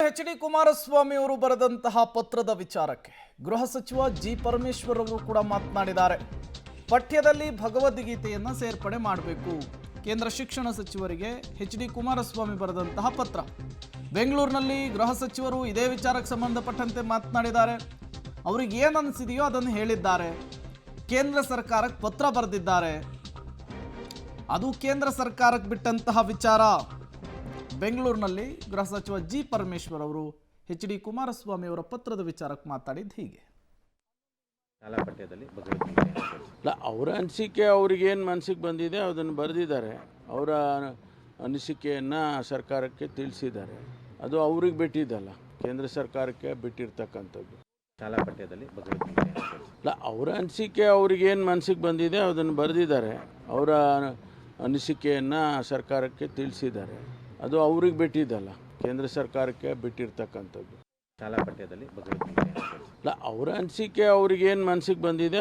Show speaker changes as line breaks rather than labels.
H D. Kumaraswamy ಅವರು ಬರೆದಂತಹ ಪತ್ರದ ವಿಚಾರಕ್ಕೆ ಗೃಹ ಸಚಿವ ಜಿ ಪರಮೇಶ್ವರ್ ಅವರು ಕೂಡ ಮಾತನಾಡಿದ್ದಾರೆ. ಪಠ್ಯದಲ್ಲಿ ಭಗವದ್ಗೀತೆಯನ್ನು ಸೇರ್ಪಡೆ ಮಾಡಬೇಕು. ಕೇಂದ್ರ ಶಿಕ್ಷಣ ಸಚಿವರಿಗೆ ಎಚ್.ಡಿ. ಕುಮಾರಸ್ವಾಮಿ ಬರೆದಂತಹ ಪತ್ರ. ಬೆಂಗಳೂರಿನಲ್ಲಿ ಗೃಹ ಸಚಿವರು ಇದೇ ವಿಚಾರಕ್ಕೆ ಸಂಬಂಧಪಟ್ಟಂತೆ ಮಾತನಾಡಿದ್ದಾರೆ. ಅವರಿಗೆ ಏನು ಅನಿಸಿದೆಯೋ ಅದನ್ನು ಹೇಳಿದ್ದಾರೆ. ಕೇಂದ್ರ ಸರ್ಕಾರಕ್ಕೆ ಪತ್ರ ಬರೆದಿದ್ದಾರೆ. ಅದು ಕೇಂದ್ರ ಸರ್ಕಾರಕ್ಕೆ ಬಿಟ್ಟಂತಹ ವಿಚಾರ. ಬೆಂಗಳೂರಿನಲ್ಲಿ ಗೃಹ ಸಚಿವ ಜಿ ಪರಮೇಶ್ವರ್ ಅವರು ಎಚ್.ಡಿ. ಕುಮಾರಸ್ವಾಮಿ ಅವರ ಪತ್ರದ ವಿಚಾರಕ್ಕೆ ಮಾತಾಡಿದ್ದು ಹೀಗೆ.
ಅವರ ಅನಿಸಿಕೆ ಅವ್ರಿಗೇನು ಮನಸ್ಸಿಗೆ ಬಂದಿದೆ ಅದನ್ನು ಬರೆದಿದ್ದಾರೆ. ಅವರ ಅನಿಸಿಕೆಯನ್ನು ಸರ್ಕಾರಕ್ಕೆ ತಿಳಿಸಿದ್ದಾರೆ. ಅದು ಅವ್ರಿಗೆ ಬಿಟ್ಟಿದ್ದಲ್ಲ, ಕೇಂದ್ರ ಸರ್ಕಾರಕ್ಕೆ ಬಿಟ್ಟಿರ್ತಕ್ಕಂಥದ್ದು.
ಶಾಲಾ ಪಠ್ಯದಲ್ಲಿ
ಅವರ ಅನಿಸಿಕೆ ಅವ್ರಿಗೇನು ಮನಸ್ಸಿಗೆ ಬಂದಿದೆ ಅದನ್ನು ಬರೆದಿದ್ದಾರೆ. ಅವರ ಅನಿಸಿಕೆಯನ್ನು ಸರ್ಕಾರಕ್ಕೆ ತಿಳಿಸಿದ್ದಾರೆ. ಅದು ಅವ್ರಿಗೆ ಬಿಟ್ಟಿದ್ದಲ್ಲ, ಕೇಂದ್ರ ಸರ್ಕಾರಕ್ಕೆ ಬಿಟ್ಟಿರ್ತಕ್ಕಂಥದ್ದು.
ಶಾಲಾ ಪಠ್ಯದಲ್ಲಿ
ಅವರ ಅನಿಸಿಕೆ ಅವ್ರಿಗೇನು ಮನಸ್ಸಿಗೆ ಬಂದಿದೆ